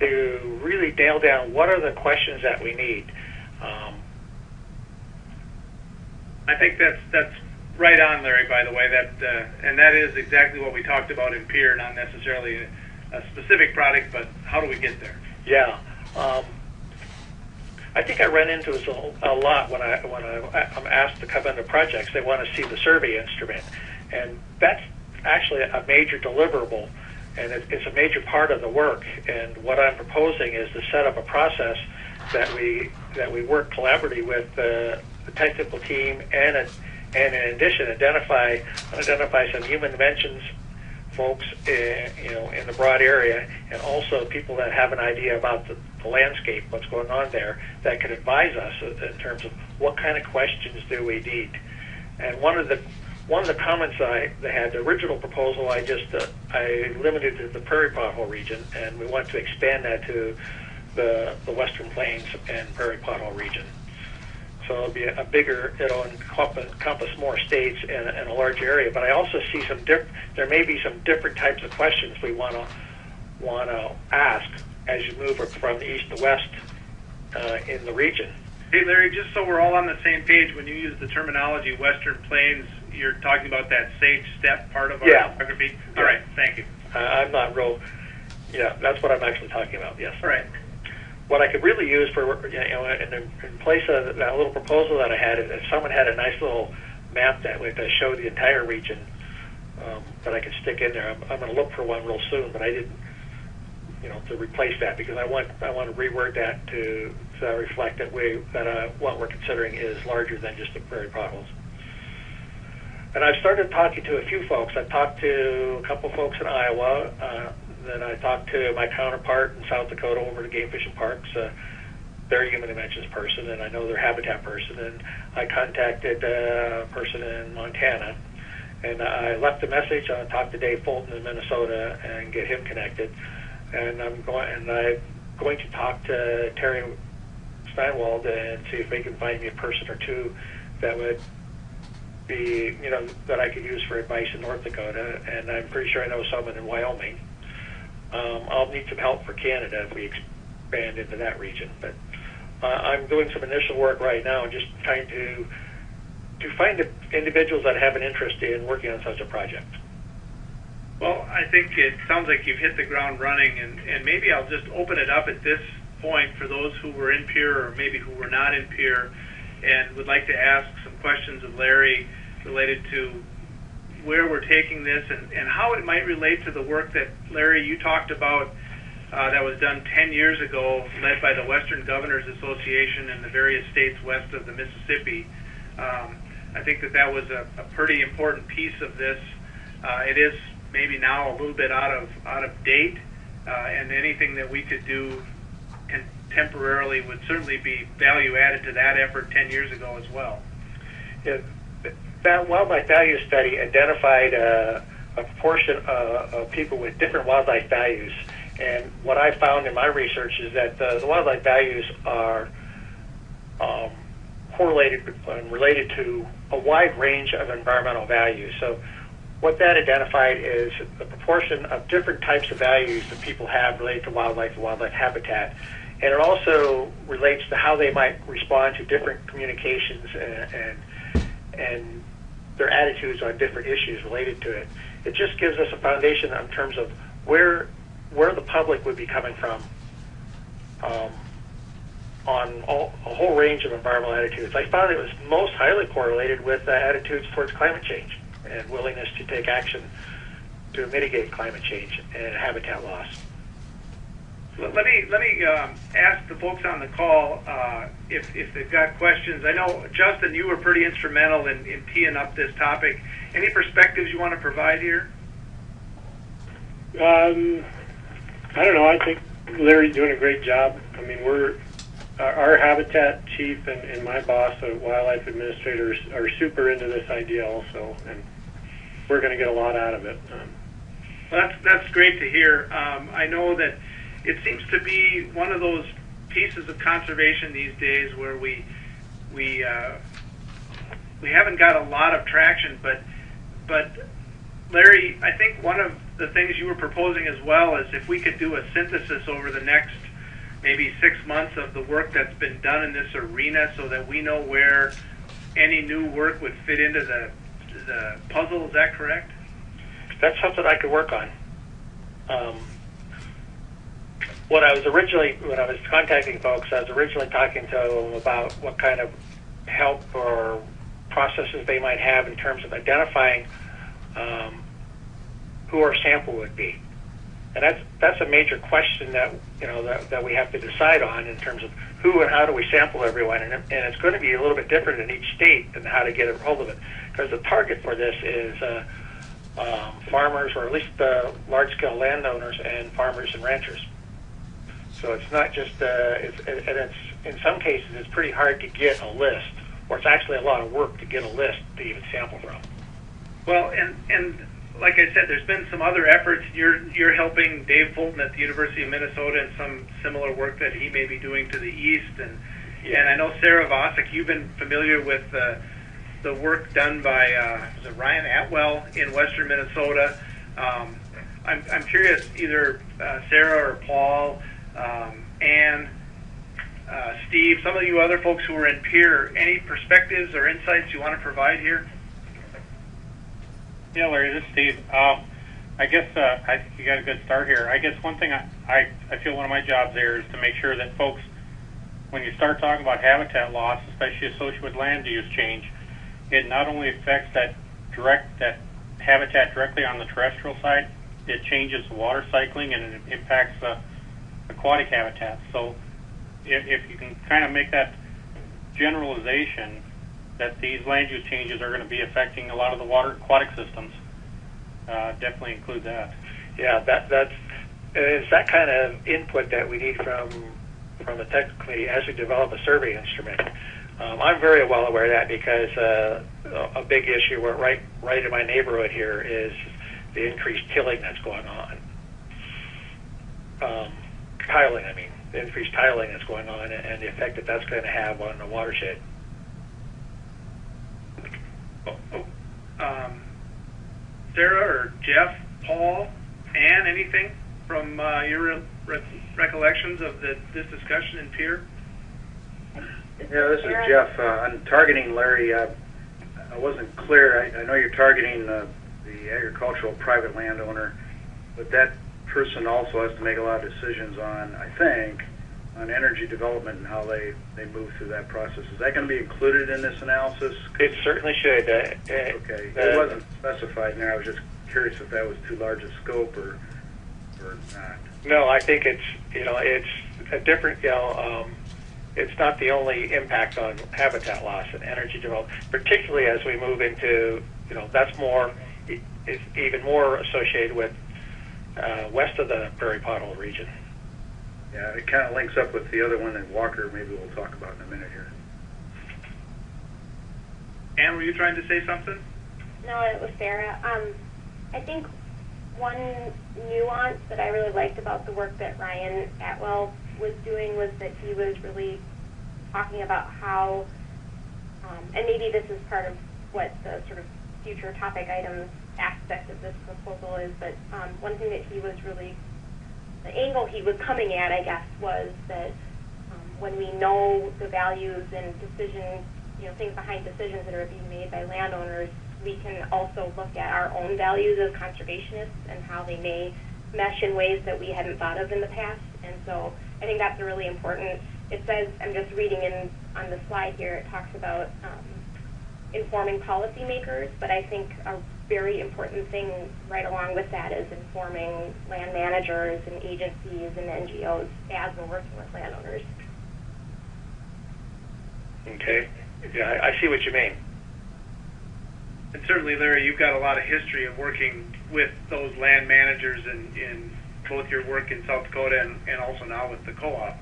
to really nail down what are the questions that we need. I think that's right on, Larry, by the way, and that is exactly what we talked about in Pier, not necessarily a specific product, but how do we get there? Yeah. I think I run into this a lot when I'm asked to come into projects. They want to see the survey instrument, and that's actually a major deliverable, and it's a major part of the work. And what I'm proposing is to set up a process that we work collaboratively with the technical team, and in addition identify some human dimensions folks in the broad area, and also people that have an idea about the landscape, what's going on there, that can advise us in terms of what kind of questions do we need. And one of the comments they had, the original proposal, I limited to the prairie pothole region, and we want to expand that to the Western Plains and prairie pothole region. So it'll be it'll encompass more states in a large area. But I also see there may be some different types of questions we want to ask as you move from the east to west in the region. Hey, Larry, just so we're all on the same page, when you use the terminology Western Plains, you're talking about that Sept part of our geography? Yeah. All right, thank you. I'm not real... Yeah, that's what I'm actually talking about, yes. All right. What I could really use for, in place of that little proposal that I had, if someone had a nice little map that would show the entire region that I could stick in there. I'm going to look for one real soon, but I didn't, to replace that, because I want to reword that to reflect that what we're considering is larger than just the prairie potholes. And I've started talking to a few folks. I've talked to a couple folks in Iowa. Then I talked to my counterpart in South Dakota over to Game Fish and Parks. They're a human dimensions person, and I know they're habitat person. And I contacted a person in Montana, and I left a message. I'll talk to Dave Fulton in Minnesota and get him connected. And I'm going to talk to Terry Steinwald and see if they can find me a person or two that would be, that I could use for advice in North Dakota. And I'm pretty sure I know someone in Wyoming. I'll need some help for Canada if we expand into that region. But I'm doing some initial work right now, just trying to find the individuals that have an interest in working on such a project. Well, I think it sounds like you've hit the ground running, and maybe I'll just open it up at this point for those who were in Pier or maybe who were not in Pier and would like to ask some questions of Larry related to where we're taking this and how it might relate to the work that, Larry, you talked about that was done 10 years ago, led by the Western Governors Association in the various states west of the Mississippi. I think that was a pretty important piece of this. It is maybe now a little bit out of date, and anything that we could do temporarily would certainly be value added to that effort 10 years ago as well. Yeah. That wildlife value study identified a proportion of people with different wildlife values, and what I found in my research is that the wildlife values are correlated and related to a wide range of environmental values. So what that identified is the proportion of different types of values that people have related to wildlife and wildlife habitat, and it also relates to how they might respond to different communications and their attitudes on different issues related to it. It just gives us a foundation in terms of where the public would be coming from on a whole range of environmental attitudes. I found it was most highly correlated with attitudes towards climate change and willingness to take action to mitigate climate change and habitat loss. Let me ask the folks on the call if they've got questions. I know, Justin, you were pretty instrumental in teeing up this topic. Any perspectives you want to provide here? I don't know. I think Larry's doing a great job. I mean, our habitat chief and my boss, the wildlife administrators, are super into this idea also, and we're going to get a lot out of it. Well, that's great to hear. I know that it seems to be one of those pieces of conservation these days where we haven't got a lot of traction, but Larry, I think one of the things you were proposing as well is if we could do a synthesis over the next maybe 6 months of the work that's been done in this arena, so that we know where any new work would fit into the puzzle. Is that correct? That's something I could work on. When I was contacting folks, I was originally talking to them about what kind of help or processes they might have in terms of identifying who our sample would be, and that's a major question that that we have to decide on in terms of who and how do we sample everyone, and it's going to be a little bit different in each state and how to get a hold of it, because the target for this is farmers, or at least large-scale landowners and farmers and ranchers. So it's not just it's in some cases it's pretty hard to get a list, or it's actually a lot of work to get a list to even sample from. Well, and like I said, there's been some other efforts. You're helping Dave Fulton at the University of Minnesota in some similar work that he may be doing to the east, and I know Sarah Vosick, you've been familiar with the work done by was it Ryan Atwell in western Minnesota. I'm curious, either Sarah or Paul, Ann, Steve, some of you other folks who are in peer, any perspectives or insights you want to provide here? Yeah, Larry, this is Steve. I guess I think you got a good start here. I guess one thing I feel one of my jobs there is to make sure that folks, when you start talking about habitat loss, especially associated with land use change, it not only affects that habitat directly on the terrestrial side, it changes water cycling and it impacts the aquatic habitat. So if you can kind of make that generalization that these land use changes are going to be affecting a lot of the water aquatic systems, definitely include that. Yeah, that's that kind of input that we need from the technically as we develop a survey instrument. I'm very well aware of that because a big issue right in my neighborhood here is the increased tilling that's going on. Tiling, I mean, the increased tiling that's going on and the effect that that's going to have on the watershed. Sarah or Jeff, Paul, Ann, anything from your recollections of this discussion in peer? Yeah, this is Jeff. On targeting, Larry, I wasn't clear. I know you're targeting the agricultural private landowner, but that person also has to make a lot of decisions on, I think, on energy development and how they move through that process. Is that going to be included in this analysis? It certainly should. Okay. It wasn't specified there. I was just curious if that was too large a scope or not. No, I think it's a different, it's not the only impact on habitat loss and energy development, particularly as we move into, that's it's even more associated with west of the prairie pothole region. Yeah, it kind of links up with the other one in Walker. Maybe we'll talk about in a minute here. Ann, were you trying to say something? No, it was Sarah. I think one nuance that I really liked about the work that Ryan Atwell was doing was that he was really talking about how, and maybe this is part of what the sort of future topic items aspect of this proposal is, but one thing that he was really, the angle he was coming at, I guess, was that when we know the values and decisions, things behind decisions that are being made by landowners, we can also look at our own values as conservationists and how they may mesh in ways that we hadn't thought of in the past. And so I think that's a really important, it says, I'm just reading on the slide here, it talks about informing policymakers, but I think a very important thing right along with that is informing land managers and agencies and NGOs as we're working with landowners. Okay. Yeah, I see what you mean. And certainly, Larry, you've got a lot of history of working with those land managers in both your work in South Dakota and also now with the co-op.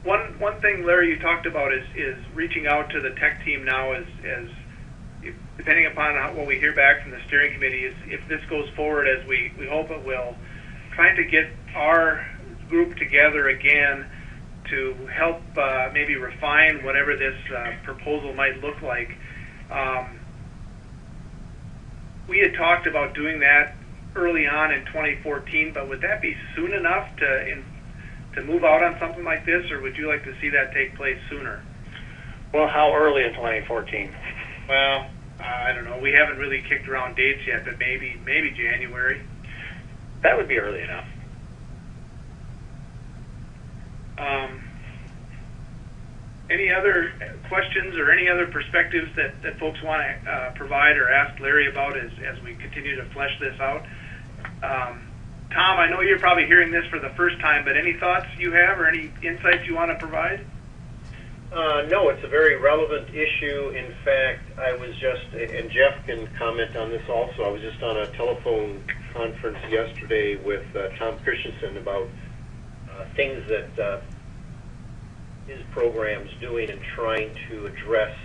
One thing, Larry, you talked about is reaching out to the tech team now as depending upon what we hear back from the steering committee, is if this goes forward as we hope it will, trying to get our group together again to help maybe refine whatever this proposal might look like. we had talked about doing that early on in 2014, but would that be soon enough to move out on something like this, or would you like to see that take place sooner? Well, how early in 2014? Well, I don't know. We haven't really kicked around dates yet, but maybe January. That would be early enough. Any other questions or any other perspectives that folks want to provide or ask Larry about as we continue to flesh this out? Tom, I know you're probably hearing this for the first time, but any thoughts you have or any insights you want to provide? No, it's a very relevant issue. In fact, I was just, and Jeff can comment on this also, I was just on a telephone conference yesterday with Tom Christensen about things that his program's doing and trying to address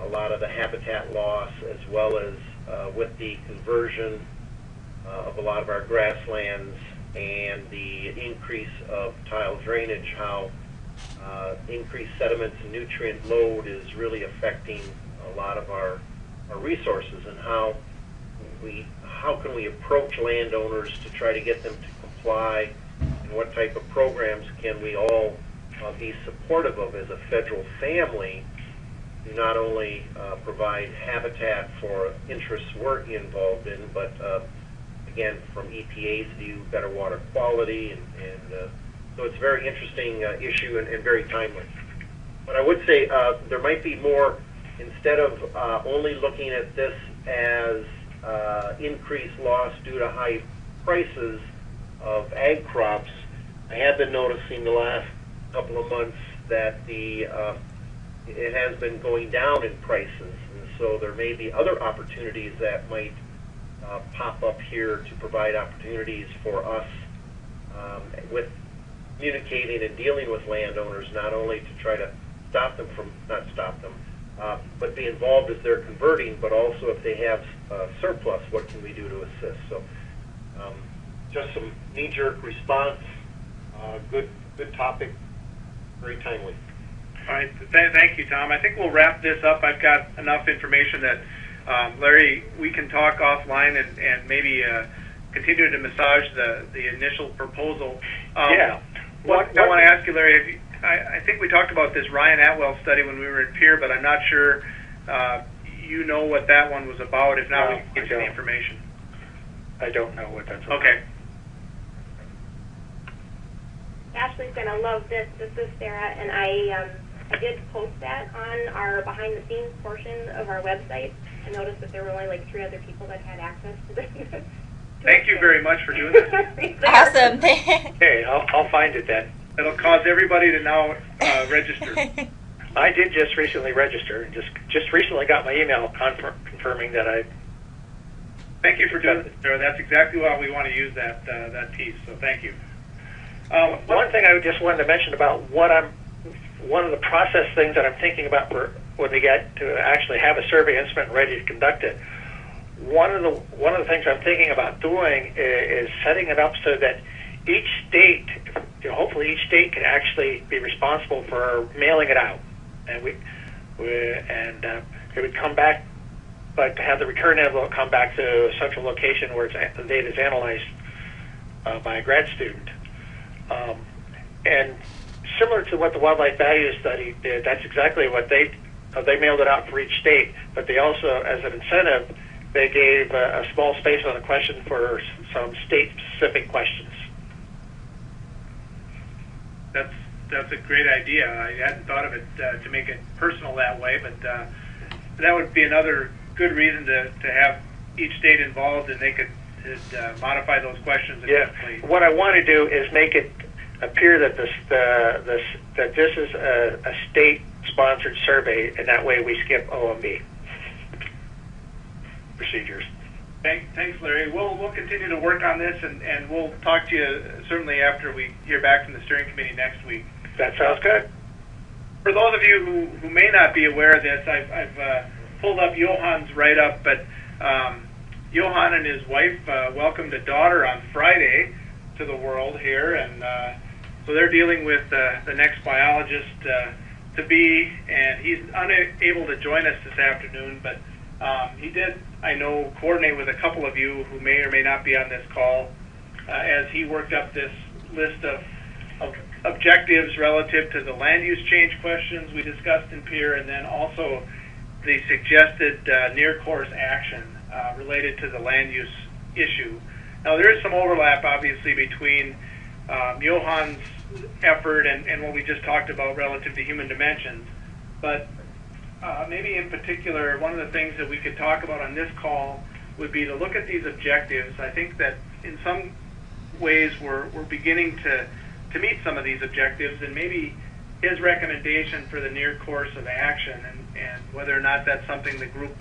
a lot of the habitat loss, as well as with the conversion of a lot of our grasslands and the increase of tile drainage, how increased sediments and nutrient load is really affecting a lot of our resources, and how can we approach landowners to try to get them to comply, and what type of programs can we all be supportive of as a federal family to not only provide habitat for interests we're involved in, but again, from EPA's view, better water quality, and so it's a very interesting issue and very timely. But I would say there might be more, instead of only looking at this as increased loss due to high prices of ag crops. I have been noticing the last couple of months that it has been going down in prices, and so there may be other opportunities that might pop up here to provide opportunities for us with communicating and dealing with landowners, not only to try to but be involved as they're converting, but also if they have surplus, what can we do to assist? So just some knee-jerk response, good topic, very timely. All right, thank you, Tom. I think we'll wrap this up. I've got enough information that, Larry, we can talk offline and maybe continue to massage the initial proposal. Yeah. I want to ask you, Larry, I think we talked about this Ryan Atwell study when we were in Pierre, but I'm not sure you know what that one was about. If not, we can get you the information. I don't know what that's about. Okay. Ashley's going to love this. This is Sarah, and I did post that on our behind-the-scenes portion of our website. I noticed that there were only like 3 other people that had access to this. Thank you very much for doing this. Awesome. Okay, I'll find it then. It'll cause everybody to now register. I did just recently register, and just recently got my email confirming that I. Thank you for doing this, Sarah. That's exactly why we want to use that piece. So thank you. One thing I just wanted to mention about one of the process things that I'm thinking about for when we get to actually have a survey instrument ready to conduct it. One of the things I'm thinking about doing is setting it up so that each state, hopefully each state can actually be responsible for mailing it out, and it would come back, but to have the return envelope come back to a central location where the data is analyzed by a grad student. And similar to what the Wildlife Values Study did, that's exactly what they mailed it out for each state, but they also, as an incentive, they gave a small space on the question for some state-specific questions. That's a great idea. I hadn't thought of it to make it personal that way, but that would be another good reason to have each state involved, and they could modify those questions. Yeah. What I want to do is make it appear that this is a state-sponsored survey, and that way we skip OMB procedures. Thanks, Larry. We'll continue to work on this, and we'll talk to you certainly after we hear back from the steering committee next week. That sounds good. For those of you who may not be aware of this, I've pulled up Johann's write-up, but Johann and his wife welcomed a daughter on Friday to the world here, and so they're dealing with the next biologist to be, and he's unable to join us this afternoon, but he did I know, coordinate with a couple of you who may or may not be on this call as he worked up this list of objectives relative to the land use change questions we discussed in peer, and then also the suggested near course action related to the land use issue. Now, there is some overlap, obviously, between Johann's effort and what we just talked about relative to human dimensions, but maybe in particular, one of the things that we could talk about on this call would be to look at these objectives. I think that in some ways we're beginning to meet some of these objectives, and maybe his recommendation for the near course of action, and whether or not that's something the group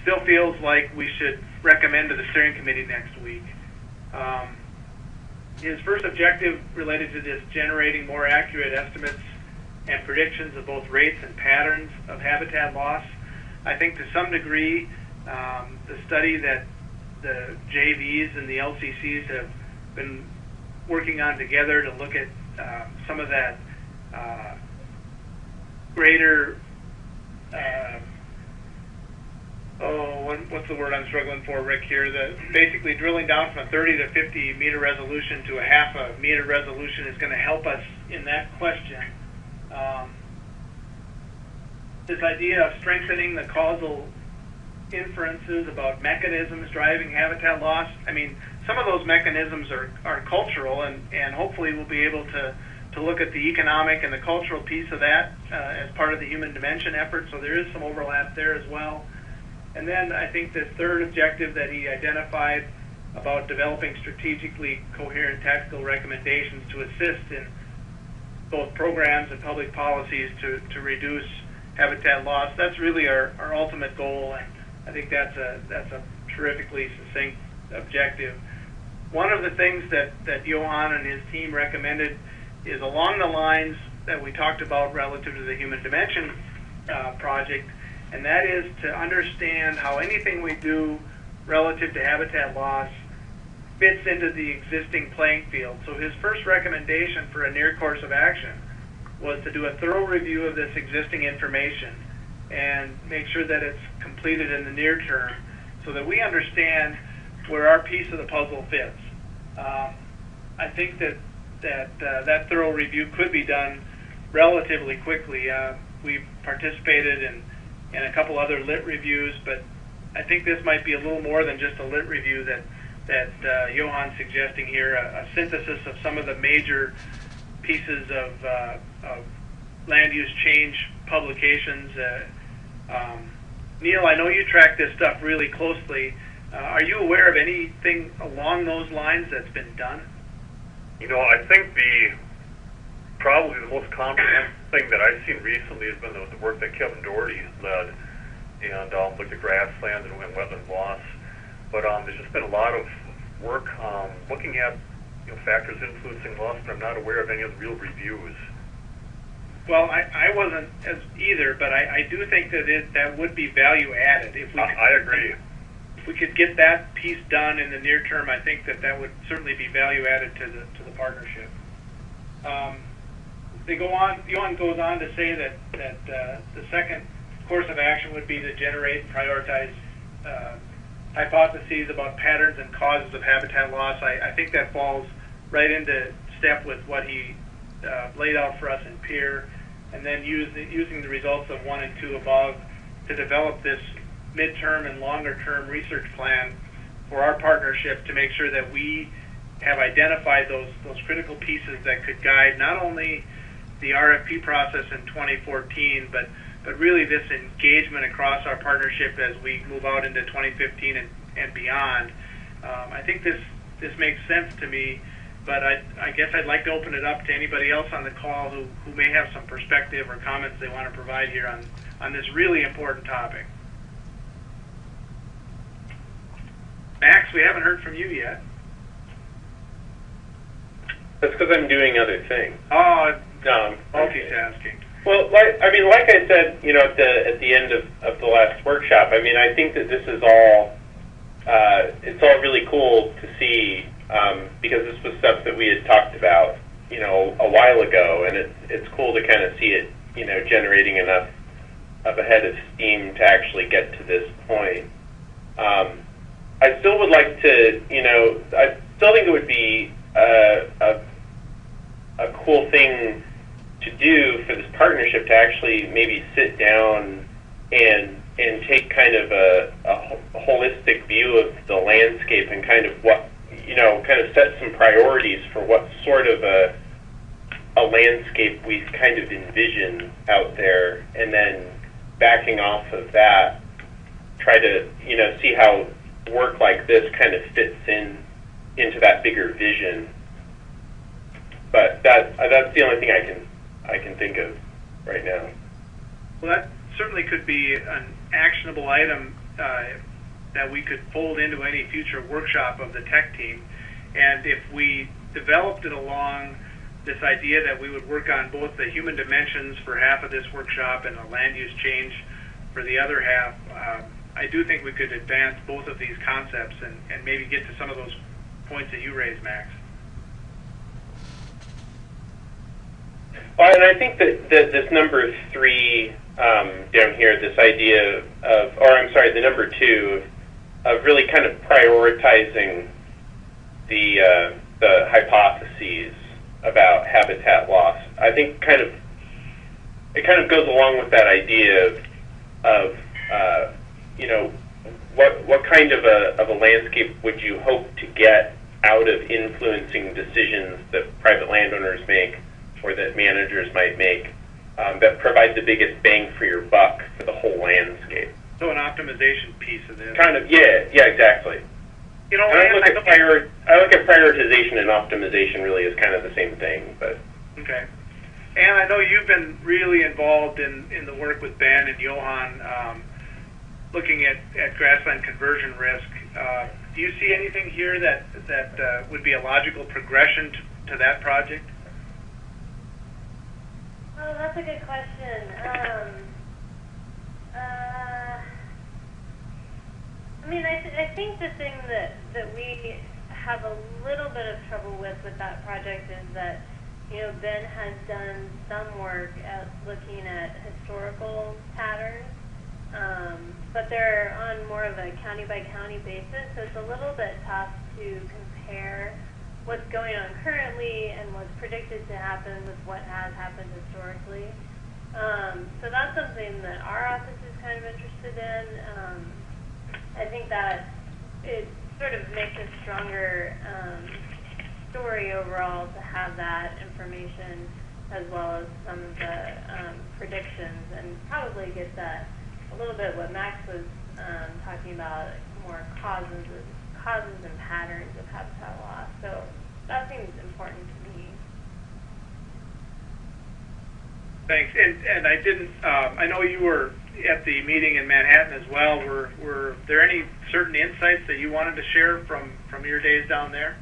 still feels like we should recommend to the steering committee next week. His first objective related to this generating more accurate estimates and predictions of both rates and patterns of habitat loss. I think to some degree, the study that the JVs and the LCCs have been working on together to look at some of that greater, what's the word I'm struggling for, Rick, here? Basically drilling down from a 30 to 50 meter resolution to a half a meter resolution is going to help us in that question. This idea of strengthening the causal inferences about mechanisms driving habitat loss, I mean, some of those mechanisms are cultural, and hopefully we'll be able to look at the economic and the cultural piece of that as part of the human dimension effort, so there is some overlap there as well. And then I think the third objective that he identified about developing strategically coherent tactical recommendations to assist in both programs and public policies to reduce habitat loss, that's really our ultimate goal, and I think that's a terrifically succinct objective. One of the things that Johann and his team recommended is along the lines that we talked about relative to the human dimension project, and that is to understand how anything we do relative to habitat loss fits into the existing playing field. So his first recommendation for a near course of action was to do a thorough review of this existing information and make sure that it's completed in the near term so that we understand where our piece of the puzzle fits. I think that thorough review could be done relatively quickly. We participated in a couple other lit reviews, but I think this might be a little more than just a lit review that Johann's suggesting here, a synthesis of some of the major pieces of land use change publications. Neil, I know you track this stuff really closely. Are you aware of anything along those lines that's been done? You know, I think probably the most comprehensive thing that I've seen recently has been the work that Kevin Doherty has led, and like the grassland and wetland loss. But there's just been a lot of work looking at factors influencing loss, but I'm not aware of any of the real reviews. Well, I wasn't as either, but I do think that would be value added. I agree. If we could get that piece done in the near term, I think that would certainly be value added to the partnership. Johann goes on to say that the second course of action would be to generate and prioritize hypotheses about patterns and causes of habitat loss. I think that falls right into step with what he laid out for us in peer, and then using the results of 1 and 2 above to develop this midterm and longer term research plan for our partnership to make sure that we have identified those critical pieces that could guide not only the RFP process in 2014, but really this engagement across our partnership as we move out into 2015 and beyond. I think this makes sense to me, but I guess I'd like to open it up to anybody else on the call who may have some perspective or comments they want to provide here on this really important topic. Max, we haven't heard from you yet. That's because I'm doing other things. Oh, multitasking. Well, like I said, at the end of the last workshop, I think that this is all, it's all really cool to see, because this was stuff that we had talked about, a while ago, and it's cool to kind of see it, generating enough of a head of steam to actually get to this point. I still would like to, I still think it would be a cool thing to do for this partnership to actually maybe sit down and take kind of a holistic view of the landscape and kind of what, kind of set some priorities for what sort of a landscape we kind of envision out there, and then backing off of that, try to, see how work like this kind of fits into that bigger vision. But that's the only thing I can think of right now. Well, that certainly could be an actionable item that we could fold into any future workshop of the tech team. And if we developed it along this idea that we would work on both the human dimensions for half of this workshop and a land use change for the other half, I do think we could advance both of these concepts and maybe get to some of those points that you raised, Max. Well, and I think that this number 3 down here, this idea of, or I'm sorry, the number 2 of really kind of prioritizing the hypotheses about habitat loss, I think it kind of goes along with that idea of what kind of a landscape would you hope to get out of influencing decisions that private landowners make or that managers might make that provide the biggest bang for your buck for the whole landscape. So an optimization piece of this. Kind of, yeah, exactly. I look at prioritization and optimization really as kind of the same thing, but. Okay. And I know you've been really involved in the work with Ben and Johan, looking at grassland conversion risk. Do you see anything here that would be a logical progression to that project? Oh, that's a good question. I think the thing that we have a little bit of trouble with that project is that, Ben has done some work at looking at historical patterns, but they're on more of a county-by-county basis, so it's a little bit tough to compare what's going on currently and what's predicted to happen with what has happened historically. So that's something that our office is kind of interested in. I think that it sort of makes a stronger story overall to have that information as well as some of the predictions, and probably get that a little bit what Max was talking about, more causes and patterns of habitat loss. So that seems important to me. Thanks. And I didn't. I know you were at the meeting in Manhattan as well. Were there any certain insights that you wanted to share from your days down there?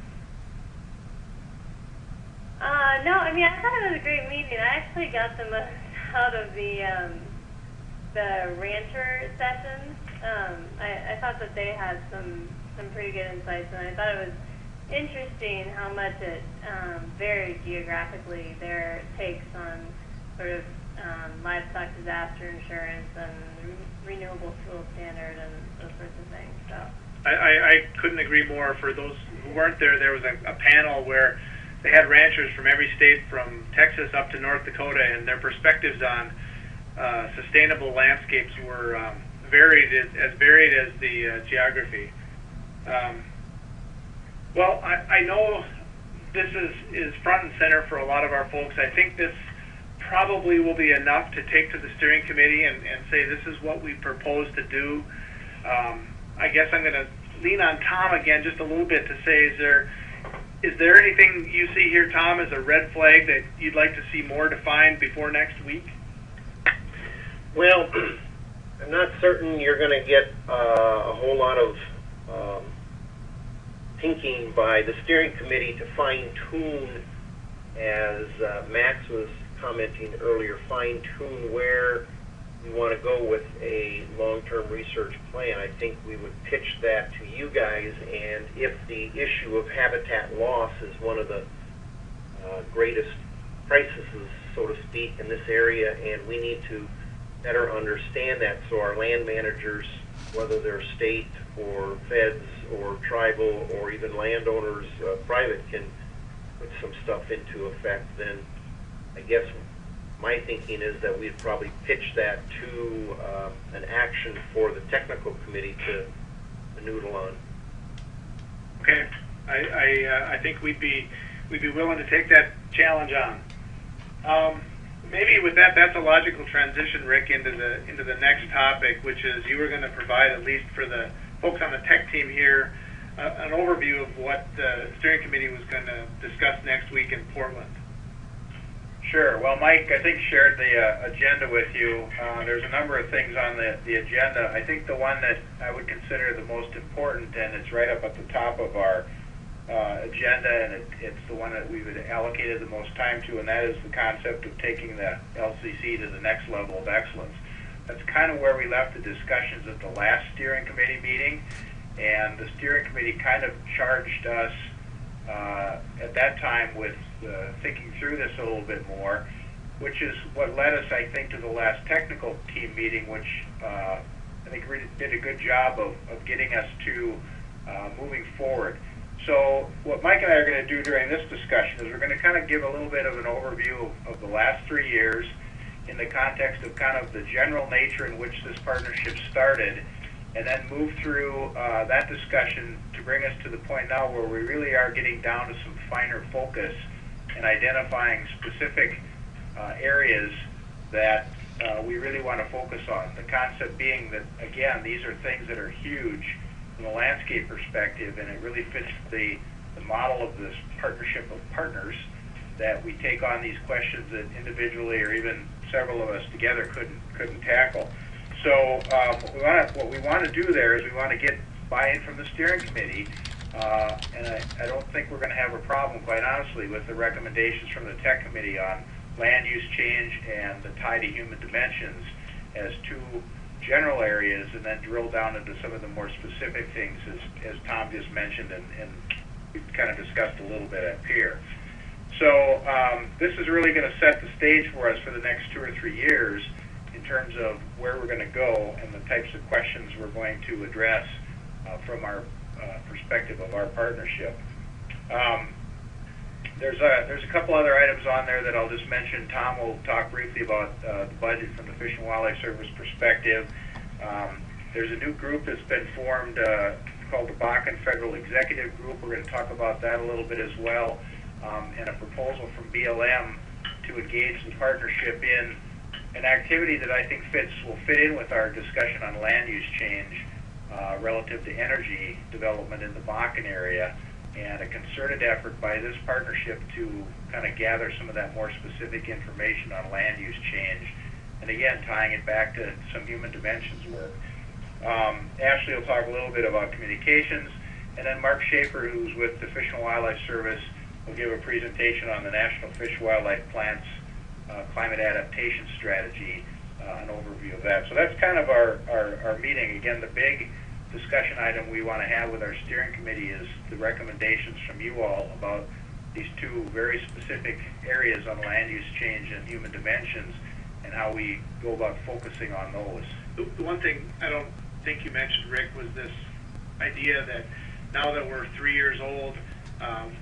No, I thought it was a great meeting. I actually got the most out of the rancher sessions. I thought that they had some pretty good insights, and I thought it was interesting how much it varied geographically, their takes on sort of livestock disaster insurance and renewable fuel standard and those sorts of things. So I couldn't agree more. For those who weren't there, there was a panel where they had ranchers from every state from Texas up to North Dakota, and their perspectives on sustainable landscapes were as varied as the geography. Well, I know this is front and center for a lot of our folks. I think this probably will be enough to take to the steering committee and say this is what we propose to do. I guess I'm going to lean on Tom again just a little bit to say, is there anything you see here, Tom, as a red flag that you'd like to see more defined before next week? Well, I'm not certain you're going to get a whole lot of thinking by the steering committee to fine-tune, as Max was commenting earlier, fine-tune where we want to go with a long-term research plan. I think we would pitch that to you guys, and if the issue of habitat loss is one of the greatest crises, so to speak, in this area, and we need to better understand that so our land managers whether they're state or feds or tribal or even landowners, private, can put some stuff into effect, then I guess my thinking is that we'd probably pitch that to an action for the technical committee to noodle on. Okay, I think we'd be willing to take that challenge on. Maybe with that, that's a logical transition, Rick, into the next topic, which is you were going to provide, at least for the folks on the tech team here, an overview of what the steering committee was going to discuss next week in Portland. Sure. Well, Mike, I think shared the agenda with you. There's a number of things on the agenda. I think the one that I would consider the most important, and it's right up at the top of our agenda, and it's the one that we've allocated the most time to, and that is the concept of taking the LCC to the next level of excellence. That's kind of where we left the discussions at the last steering committee meeting, and the steering committee kind of charged us at that time with thinking through this a little bit more, which is what led us, I think, to the last technical team meeting, which I think really did a good job of getting us to moving forward. So what Mike and I are going to do during this discussion is we're going to kind of give a little bit of an overview of the last 3 years in the context of kind of the general nature in which this partnership started, and then move through that discussion to bring us to the point now where we really are getting down to some finer focus and identifying specific areas that we really want to focus on. The concept being that, again, these are things that are huge from a landscape perspective, and it really fits the model of this partnership of partners, that we take on these questions that individually or even several of us together couldn't tackle. So what we want to do there is we want to get buy-in from the steering committee, and I don't think we're going to have a problem, quite honestly, with the recommendations from the tech committee on land use change and the tie to human dimensions as two general areas, and then drill down into some of the more specific things as Tom just mentioned and we've kind of discussed a little bit up here. So this is really going to set the stage for us for the next 2 or 3 years in terms of where we're going to go and the types of questions we're going to address from our perspective of our partnership. There's a couple other items on there that I'll just mention. Tom will talk briefly about the budget from the Fish and Wildlife Service perspective. There's a new group that's been formed called the Bakken Federal Executive Group. We're going to talk about that a little bit as well, and a proposal from BLM to engage the partnership in an activity that I think will fit in with our discussion on land use change relative to energy development in the Bakken area, and a concerted effort by this partnership to kind of gather some of that more specific information on land use change, and again, tying it back to some human dimensions work. Ashley will talk a little bit about communications, and then Mark Schaefer, who's with the Fish and Wildlife Service, will give a presentation on the National Fish Wildlife Plant's climate adaptation strategy, an overview of that. So that's kind of our meeting. Again, the big discussion item we want to have with our steering committee is the recommendations from you all about these two very specific areas on land use change and human dimensions, and how we go about focusing on those. The one thing I don't think you mentioned, Rick, was this idea that now that we're 3 years old,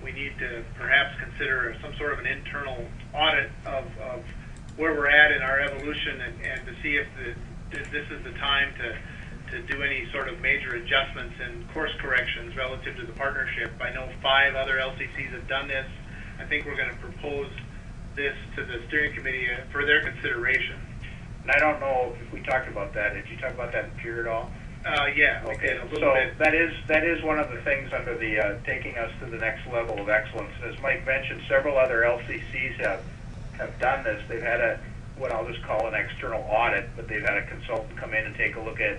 we need to perhaps consider some sort of an internal audit of where we're at in our evolution, and to see if this is the time to do any sort of major adjustments and course corrections relative to the partnership. I know 5 other LCCs have done this. I think we're going to propose this to the steering committee for their consideration. And I don't know if we talked about that. Did you talk about that in Peer at all? Yeah. Okay. A little So bit. that is one of the things under the taking us to the next level of excellence. As Mike mentioned, several other LCCs have done this. They've had what I'll just call an external audit, but they've had a consultant come in and take a look at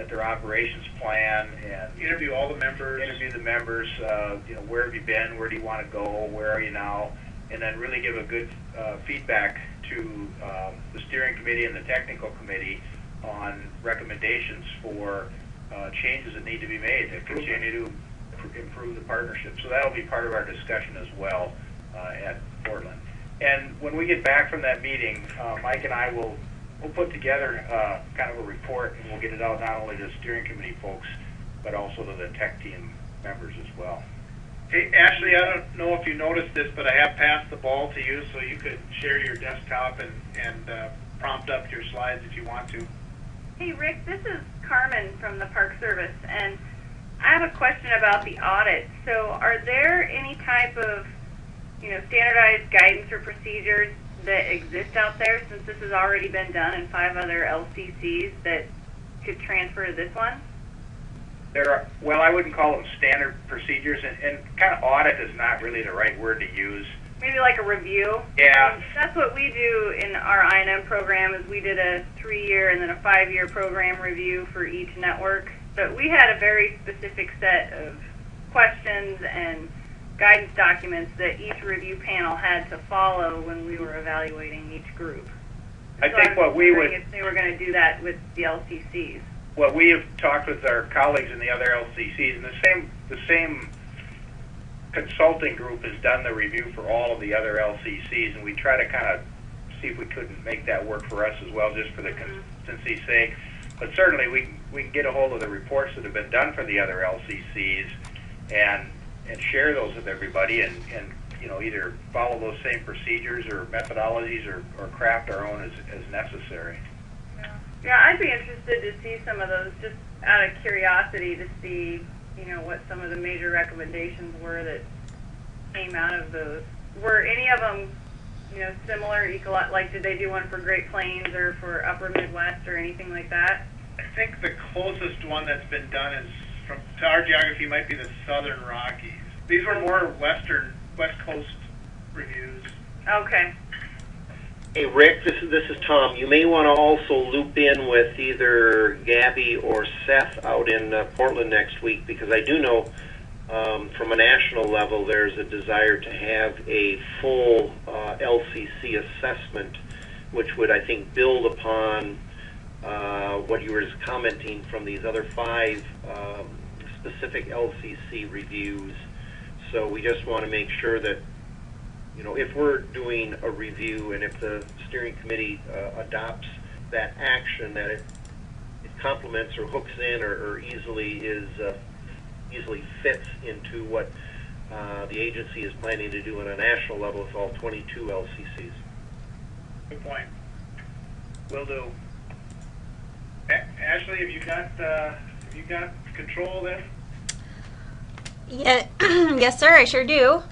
their operations plan and Interview all the members. Where have you been? Where do you want to go? Where are you now? And then really give a good feedback to the steering committee and the technical committee on recommendations for changes that need to be made to continue to improve the partnership. So that'll be part of our discussion as well at Portland. And when we get back from that meeting, Mike and I will we'll put together kind of a report, and we'll get it out not only to the steering committee folks, but also to the tech team members as well. Hey, Ashley, I don't know if you noticed this, but I have passed the ball to you, so you could share your desktop and prompt up your slides if you want to. Hey, Rick, this is Carmen from the Park Service, and I have a question about the audit. So are there any type of, standardized guidance or procedures that exist out there, since this has already been done in 5 other LCCs, that could transfer to this one? Well, I wouldn't call them standard procedures, and kind of audit is not really the right word to use. Maybe like a review? Yeah. That's what we do in our I&M program, is we did a 3-year and then a 5-year program review for each network. But we had a very specific set of questions and guidance documents that each review panel had to follow when we were evaluating each group. I think what we would, if they were going to do that with the LCCs. What we have talked with our colleagues in the other LCCs, and the same consulting group has done the review for all of the other LCCs, and we try to kind of see if we couldn't make that work for us as well, just for the consistency's sake. But certainly we can get a hold of the reports that have been done for the other LCCs and share those with everybody, and either follow those same procedures or methodologies or craft our own as necessary. Yeah, I'd be interested to see some of those, just out of curiosity, to see, what some of the major recommendations were that came out of those. Were any of them, similar, like did they do one for Great Plains or for Upper Midwest or anything like that? I think the closest one that's been done is, to our geography, might be the Southern Rockies. These were more West Coast reviews. Okay. Hey, Rick, this is Tom. You may want to also loop in with either Gabby or Seth out in Portland next week, because I do know from a national level there's a desire to have a full LCC assessment, which would, I think, build upon what you were just commenting from these other 5 specific LCC reviews. So we just want to make sure that, if we're doing a review and if the steering committee adopts that action, that it complements or hooks in or easily fits into what the agency is planning to do on a national level with all 22 LCCs. Good point. Will do. Ashley, have you got control then? Yeah, yes, sir. I sure do.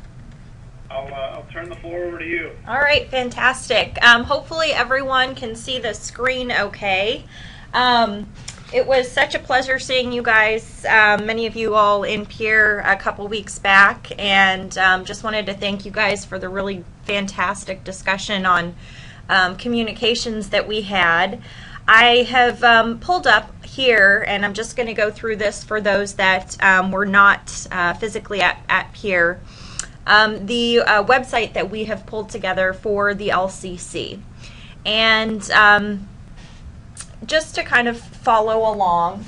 I'll turn the floor over to you. All right, fantastic. Hopefully everyone can see the screen okay. It was such a pleasure seeing you guys, many of you all in Pierre a couple weeks back, and just wanted to thank you guys for the really fantastic discussion on communications that we had. I have pulled up here, and I'm just going to go through this for those that were not physically at Pierre. The website that we have pulled together for the LCC. And just to kind of follow along,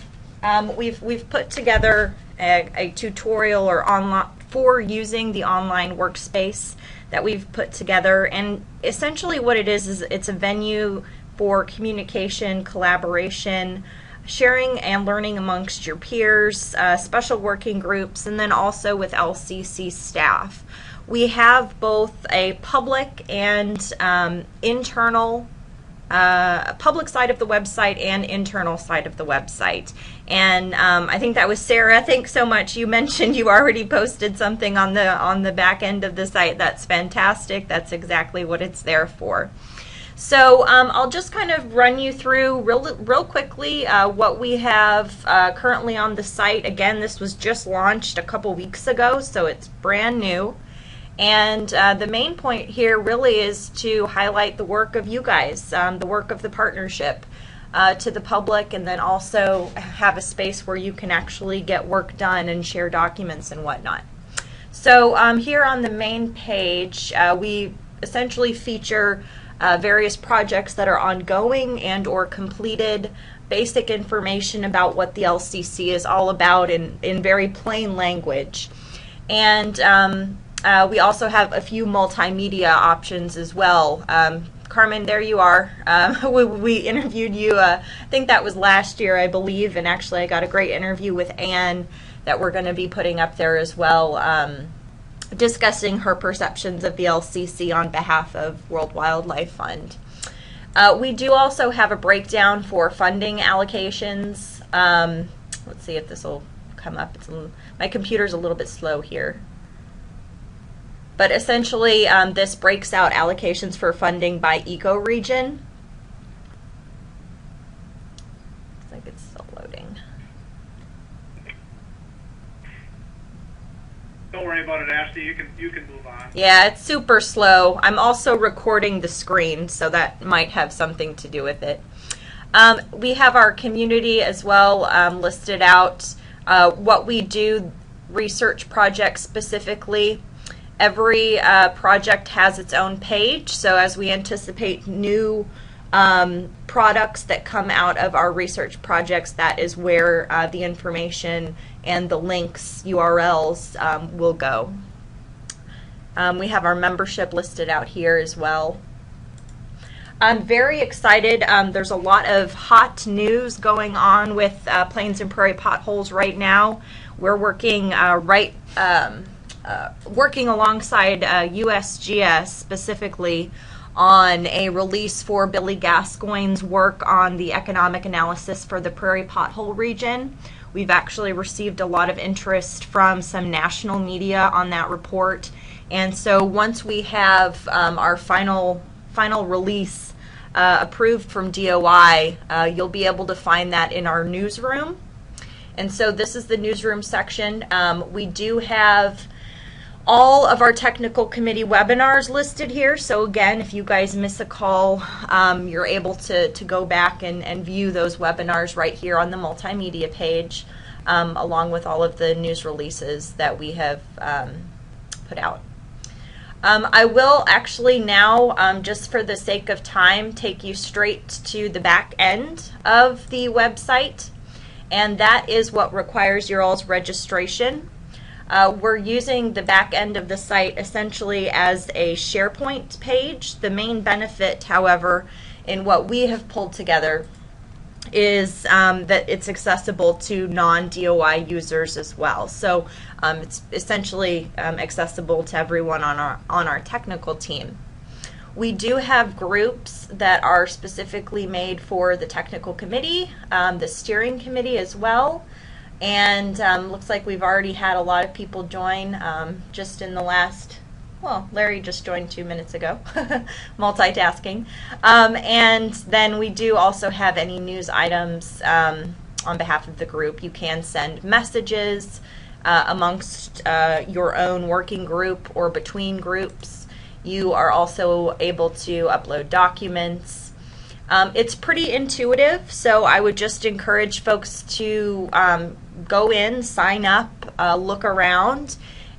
we've put together a tutorial or online for using the online workspace that we've put together. And essentially what it is it's a venue for communication, collaboration, sharing and learning amongst your peers, special working groups, and then also with LCC staff. We have both a public and internal, public side of the website and internal side of the website. And I think that was Sarah. Thanks so much. You mentioned you already posted something on the back end of the site. That's fantastic. That's exactly what it's there for. So I'll just kind of run you through real quickly what we have currently on the site. Again, this was just launched a couple weeks ago, so it's brand new. And the main point here really is to highlight the work of you guys, the work of the partnership to the public, and then also have a space where you can actually get work done and share documents and whatnot. So here on the main page, we essentially feature various projects that are ongoing and or completed, basic information about what the LCC is all about in very plain language. And we also have a few multimedia options as well, Carmen, there you are. We interviewed you, I think that was last year, I believe, and actually I got a great interview with Anne that we're going to be putting up there as well, discussing her perceptions of the LCC on behalf of World Wildlife Fund. We do also have a breakdown for funding allocations. Let's see if this will come up. My computer's a little bit slow here. But essentially, this breaks out allocations for funding by ecoregion. Looks like it's still loading. Don't worry about it, Ashley. You can move on. Yeah, it's super slow. I'm also recording the screen, so that might have something to do with it. We have our community as well listed out. What we do, research projects specifically. Every project has its own page, so as we anticipate new products that come out of our research projects, that is where the information and the links, URLs, will go. We have our membership listed out here as well. I'm very excited. There's a lot of hot news going on with Plains and Prairie potholes right now. We're working working alongside USGS specifically on a release for Billy Gascoigne's work on the economic analysis for the Prairie Pothole region. We've actually received a lot of interest from some national media on that report, and so once we have our final release approved from DOI, you'll be able to find that in our newsroom. And so this is the newsroom section. We do have all of our technical committee webinars listed here. So again, if you guys miss a call, you're able to go back and view those webinars right here on the multimedia page, along with all of the news releases that we have put out. I will actually now, just for the sake of time, take you straight to the back end of the website, and that is what requires your all's registration. We're using the back end of the site essentially as a SharePoint page. The main benefit, however, in what we have pulled together is that it's accessible to non-DOI users as well. So it's essentially accessible to everyone on our technical team. We do have groups that are specifically made for the technical committee, the steering committee as well. And looks like we've already had a lot of people join just in the last, well, Larry just joined 2 minutes ago, multitasking. And then we do also have any news items on behalf of the group. You can send messages amongst your own working group or between groups. You are also able to upload documents. It's pretty intuitive, so I would just encourage folks to go in, sign up, look around,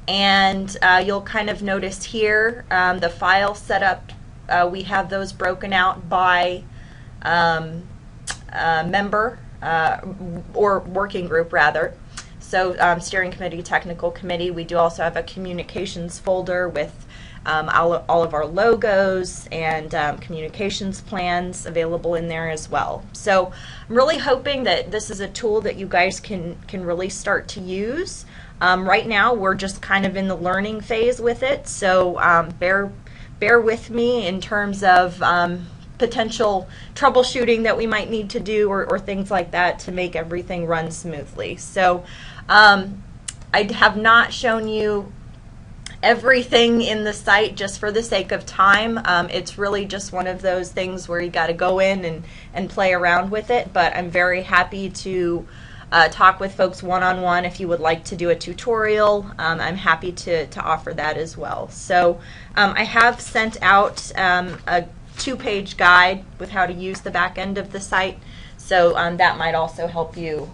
and you'll kind of notice here the file setup. We have those broken out by member or working group rather. So steering committee, technical committee. We do also have a communications folder with all of our logos and communications plans available in there as well. So I'm really hoping that this is a tool that you guys can really start to use. Right now we're just kind of in the learning phase with it, so bear with me in terms of potential troubleshooting that we might need to do or things like that to make everything run smoothly. So I have not shown you everything in the site just for the sake of time. It's really just one of those things where you got to go in and play around with it, but I'm very happy to talk with folks one-on-one. If you would like to do a tutorial, I'm happy to offer that as well. So I have sent out a 2-page guide with how to use the back end of the site, so that might also help you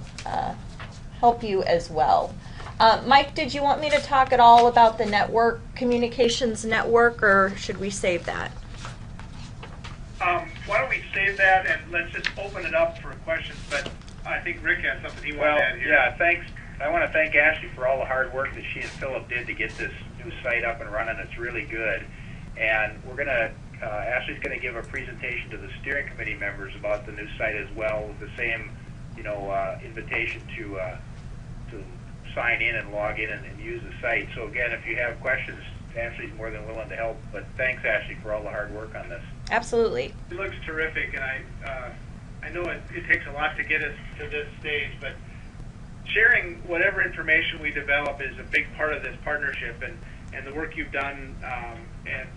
as well. Mike, did you want me to talk at all about the network, communications network, or should we save that? Why don't we save that and let's just open it up for questions, but I think Rick has something he wanted to add here. Yeah, thanks. I want to thank Ashley for all the hard work that she and Philip did to get this new site up and running. It's really good. And we're going to Ashley's going to give a presentation to the steering committee members about the new site as well, with the same, invitation to sign in and log in and use the site. So again, if you have questions, Ashley's more than willing to help. But thanks, Ashley, for all the hard work on this. Absolutely. It looks terrific, and I know it takes a lot to get us to this stage, but sharing whatever information we develop is a big part of this partnership, and the work you've done, and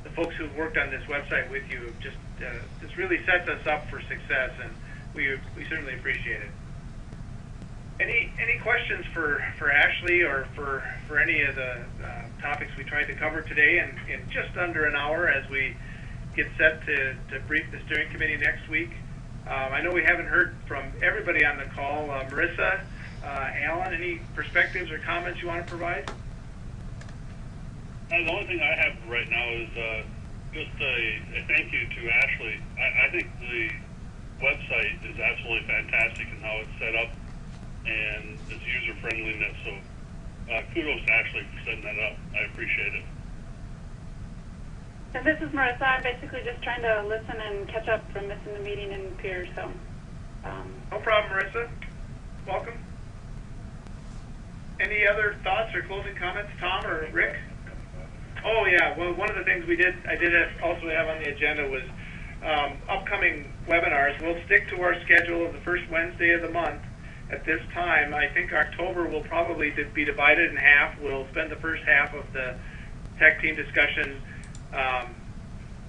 the folks who've worked on this website with you just this really sets us up for success, and we certainly appreciate it. Any questions for Ashley or for any of the topics we tried to cover today in just under an hour as we get set to brief the steering committee next week? I know we haven't heard from everybody on the call. Marissa, Alan, any perspectives or comments you want to provide? The only thing I have right now is just a thank you to Ashley. I think the website is absolutely fantastic in how it's set up and its user friendliness. So kudos to Ashley for setting that up. I appreciate it. And this is Marissa. I'm basically just trying to listen and catch up from missing the meeting in Pierce. So, no problem, Marissa. Welcome. Any other thoughts or closing comments, Tom or Rick? Oh yeah. Well, one of the things I did also have on the agenda was upcoming webinars. We'll stick to our schedule of the first Wednesday of the month. At this time, I think October will probably be divided in half. We'll spend the first half of the tech team discussion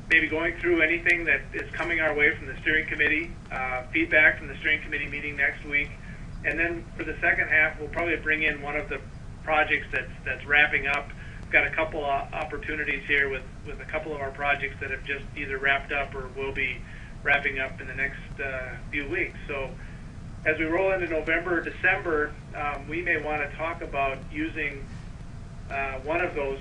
maybe going through anything that is coming our way from the steering committee, feedback from the steering committee meeting next week, and then for the second half, we'll probably bring in one of the projects that's wrapping up. We've got a couple of opportunities here with a couple of our projects that have just either wrapped up or will be wrapping up in the next few weeks. So as we roll into November or December, we may want to talk about using one of those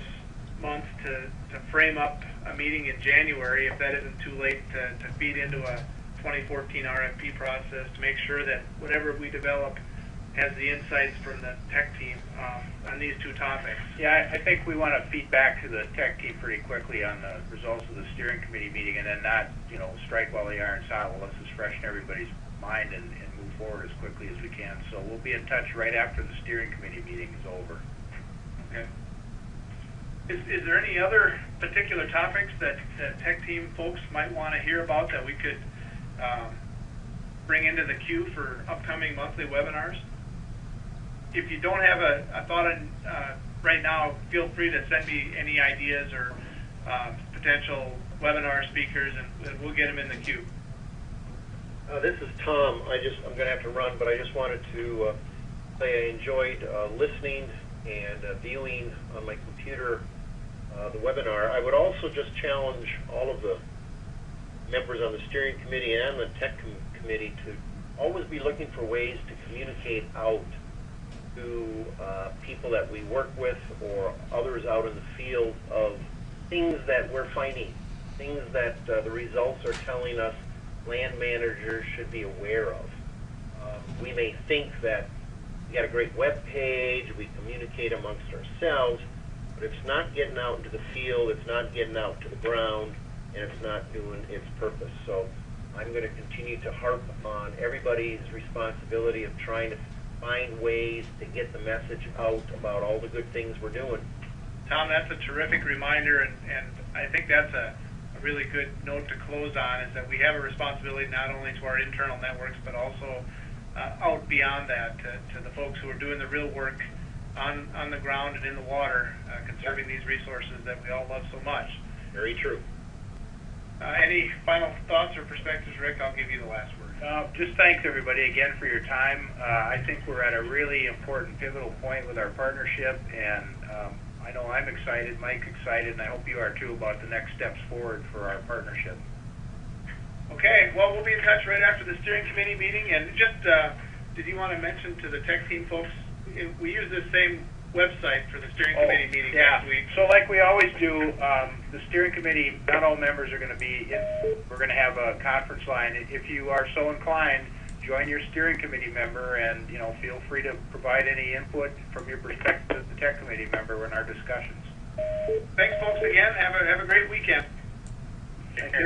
months to frame up a meeting in January, if that isn't too late, to feed into a 2014 RFP process to make sure that whatever we develop has the insights from the tech team on these two topics. Yeah, I think we want to feed back to the tech team pretty quickly on the results of the steering committee meeting, and then not, strike while the iron's hot. Let's just freshen everybody's mind and move forward as quickly as we can. So we'll be in touch right after the steering committee meeting is over. Okay. Is there any other particular topics that tech team folks might want to hear about that we could bring into the queue for upcoming monthly webinars? If you don't have a thought on right now, feel free to send me any ideas or potential webinar speakers, and we'll get them in the queue. This is Tom. I'm going to have to run, but I just wanted to say I enjoyed listening and viewing on my computer the webinar. I would also just challenge all of the members on the steering committee and the tech committee to always be looking for ways to communicate out to people that we work with or others out in the field of things that we're finding, things that the results are telling us land managers should be aware of. We may think that we got a great web page, we communicate amongst ourselves, but it's not getting out into the field, it's not getting out to the ground, and it's not doing its purpose. So I'm going to continue to harp on everybody's responsibility of trying to find ways to get the message out about all the good things we're doing. Tom, that's a terrific reminder, and I think that's a really good note to close on, is that we have a responsibility not only to our internal networks, but also out beyond that to the folks who are doing the real work on the ground and in the water, conserving these resources that we all love so much. Very true. Any final thoughts or perspectives, Rick? I'll give you the last word. Just thanks everybody again for your time. I think we're at a really important pivotal point with our partnership, and I know I'm excited, Mike's excited, and I hope you are too about the next steps forward for our partnership. Okay, well, we'll be in touch right after the steering committee meeting, and just did you want to mention to the tech team folks, we use the same website for the steering committee meeting next week. So like we always do, the steering committee, not all members are going to be in. We're going to have a conference line. If you are so inclined, join your steering committee member, and feel free to provide any input from your perspective as the tech committee member in our discussions. Thanks, folks, again. Have a great weekend. Take care.